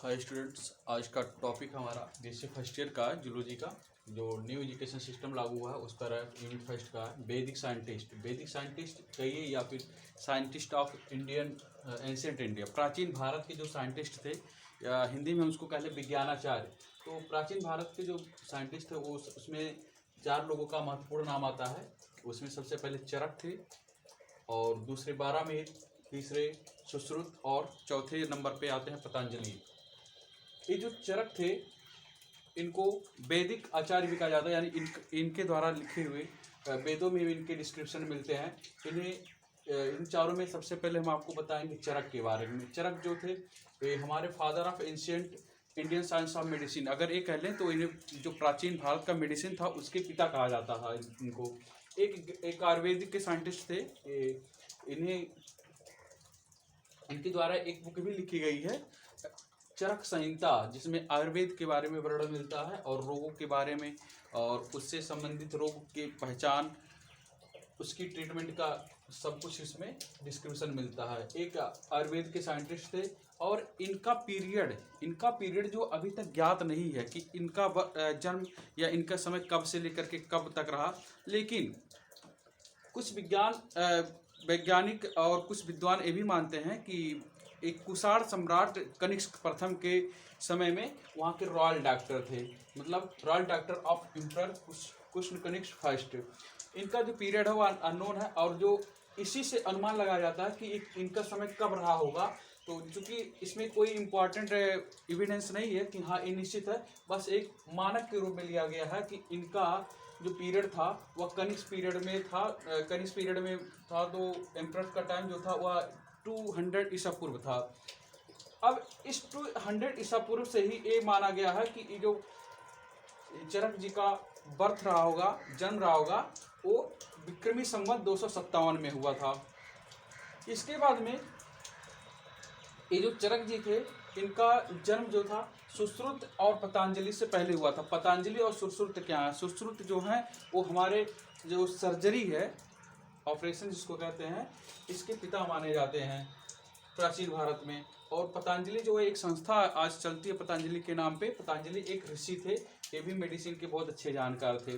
Hi students, आज का topic हमारा बीएससी फर्स्ट ईयर का जूलॉजी का जो न्यू एजुकेशन सिस्टम लागू हुआ है उस पर यूनिट फर्स्ट का है। वैदिक साइंटिस्ट कहिए या फिर scientist of Indian ancient India. प्राचीन भारत के जो साइंटिस्ट थे, या हिंदी में उसको कहते विज्ञानाचार्य। तो प्राचीन भारत के जो साइंटिस्ट थे वो उसमें 4 लोगों का महत्वपूर्ण नाम आता है। उसमें सबसे पहले चरक थे, और दूसरे बारहवें, तीसरे सुश्रुत, और चौथे नंबर पे आते हैं पतंजलि। ये जो चरक थे इनको वैदिक आचार्य भी कहा जाता है, यानी इनके द्वारा लिखे हुए वेदों में भी इनके डिस्क्रिप्शन मिलते हैं। इन चारों में सबसे पहले हम आपको बताएंगे चरक के बारे में। चरक जो थे ये हमारे father of ancient Indian science of medicine, अगर ये कह लें तो इन्हें जो प्राचीन भारत का मेडिसिन था उसके पिता कहा जाता था इनको। एक आयुर्वेदिक के साइंटिस्ट थे। इन्हें इनके द्वारा एक बुक भी लिखी गई है, चरक संहिता, जिसमें आयुर्वेद के बारे में वर्णन मिलता है और रोगों के बारे में और उससे संबंधित रोग की पहचान, उसकी ट्रीटमेंट का सब कुछ इसमें डिस्क्रिप्शन मिलता है। एक आयुर्वेद के साइंटिस्ट थे और इनका पीरियड जो अभी तक ज्ञात नहीं है कि इनका जन्म या इनका समय कब से लेकर के कब तक रहा, लेकिन कुछ वैज्ञानिक और कुछ विद्वान ये भी मानते हैं कि एक कुषाण सम्राट कनिष्क प्रथम के समय में वहाँ के रॉयल डॉक्टर थे, मतलब royal doctor of emperor Krishna Kanishka first. इनका जो पीरियड है वो अननोन है, और जो इसी से अनुमान लगाया जाता है कि इनका समय कब रहा होगा। तो चूँकि इसमें कोई इम्पोर्टेंट एविडेंस नहीं है कि हाँ ये निश्चित है, बस एक मानक के रूप में लिया गया है कि इनका जो पीरियड था वह कनिष्क पीरियड में था। तो एम्परर का टाइम जो था वह 200 ईसा पूर्व था। अब इस 200 ईसा पूर्व से ही ये माना गया है कि ये जो चरक जी का बर्थ रहा होगा, जन्म रहा होगा, वो विक्रमी संवत 257 में हुआ था। इसके बाद में ये जो चरक जी थे इनका जन्म जो था सुश्रुत और पतंजलि से पहले हुआ था। पतंजलि और सुश्रुत क्या है? सुश्रुत जो है वो हमारे जो सर्जरी है, ऑपरेशन जिसको कहते हैं, इसके पिता माने जाते हैं प्राचीन भारत में। और पतंजलि जो है एक संस्था आज चलती है पतंजलि के नाम पे। पतंजलि एक ऋषि थे, ये भी मेडिसिन के बहुत अच्छे जानकार थे।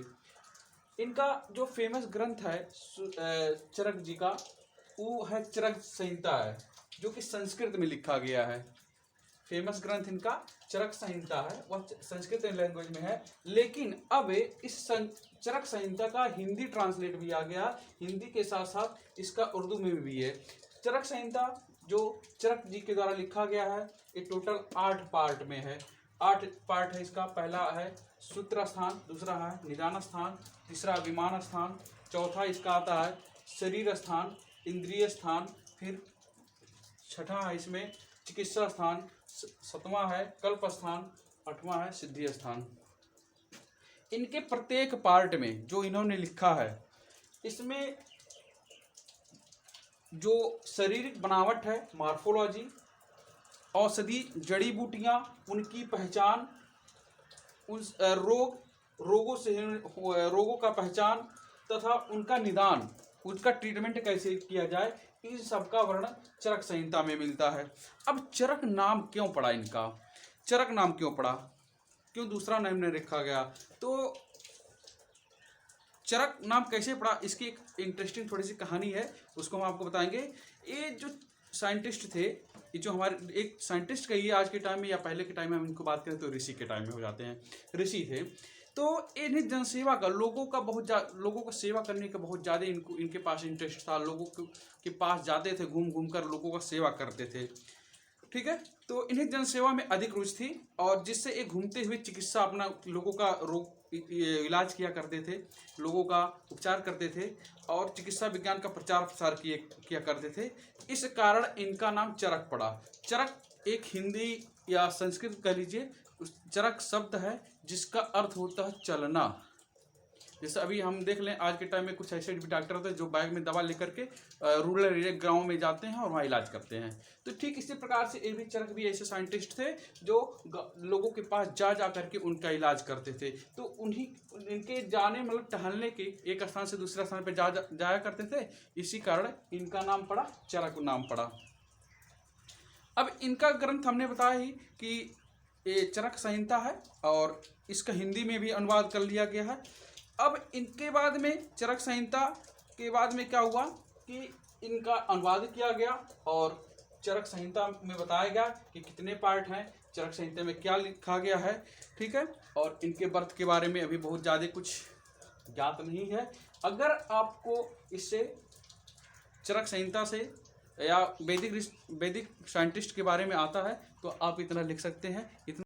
इनका जो फेमस ग्रंथ है चरक जी का, वो है चरक संहिता है, जो कि संस्कृत में लिखा गया है। फेमस ग्रंथ इनका चरक संहिता है, वह संस्कृत लैंग्वेज में है। लेकिन अब इस चरक संहिता का हिंदी ट्रांसलेट भी आ गया, हिंदी के साथ साथ इसका उर्दू में भी है। चरक संहिता जो चरक जी के द्वारा लिखा गया है, ये टोटल 8 पार्ट में है। 8 पार्ट है इसका। पहला है सूत्र स्थान, दूसरा है निदान स्थान, तीसरा विमान स्थान, चौथा इसका आता है शरीर स्थान, इंद्रिय स्थान, फिर छठा है इसमें चिकित्सा स्थान, 7वां है कल्प स्थान, 8वां है सिद्धि स्थान। इनके प्रत्येक पार्ट में जो इन्होंने लिखा है, इसमें जो शारीरिक बनावट है, मॉर्फोलॉजी, औषधि, जड़ी बूटियां, उनकी पहचान, उन रोगों का पहचान तथा उनका निदान, उसका ट्रीटमेंट कैसे किया जाए, इन सब का वर्णन चरक संहिता में मिलता है। अब चरक नाम क्यों पड़ा इनका? चरक नाम क्यों पड़ा, क्यों दूसरा नाम नहीं रखा गया? तो चरक नाम कैसे पड़ा, इसकी एक इंटरेस्टिंग थोड़ी सी कहानी है, उसको हम आपको बताएंगे। ये जो साइंटिस्ट थे, ये जो हमारे एक साइंटिस्ट कहिए आज के टाइम में या पहले के टाइम में हम इनको बात करें तो ऋषि के टाइम में हो जाते हैं, ऋषि थे। तो इन्हें जनसेवा का, लोगों का सेवा करने का बहुत ज़्यादा इनके पास इंटरेस्ट था। लोगों के पास जाते थे, घूम घूम कर लोगों का सेवा करते थे, ठीक है। तो इन्हें जनसेवा में अधिक रुचि थी, और जिससे एक घूमते हुए चिकित्सा अपना लोगों का रोग इलाज किया करते थे, लोगों का उपचार करते थे, और चिकित्सा विज्ञान का प्रचार प्रसार किया करते थे। इस कारण इनका नाम चरक पड़ा। चरक एक हिंदी या संस्कृत कह लीजिए, चरक शब्द है जिसका अर्थ होता है चलना। जैसे अभी हम देख लें, आज के टाइम में कुछ ऐसे भी डॉक्टर होते हैं जो बैग में दवा लेकर के रूरल एरिया गाँव में जाते हैं और वहाँ इलाज करते हैं। तो ठीक इसी प्रकार से ये भी चरक भी ऐसे साइंटिस्ट थे जो लोगों के पास जा करके उनका इलाज करते थे। तो इनके जाने, मतलब टहलने के, एक स्थान से दूसरे स्थान पर जाया करते थे, इसी कारण इनका नाम पड़ा, चरक नाम पड़ा। अब इनका ग्रंथ हमने बताया ही कि ये चरक संहिता है और इसका हिंदी में भी अनुवाद कर लिया गया है। अब इनके बाद में चरक संहिता के बाद में क्या हुआ कि इनका अनुवाद किया गया और चरक संहिता में बताया गया कि कितने पार्ट हैं, चरक संहिता में क्या लिखा गया है, ठीक है। और इनके बर्थ के बारे में अभी बहुत ज़्यादा कुछ ज्ञात नहीं है। अगर आपको इससे चरक संहिता से या वैदिक साइंटिस्ट के बारे में आता है तो आप इतना लिख सकते हैं। इतना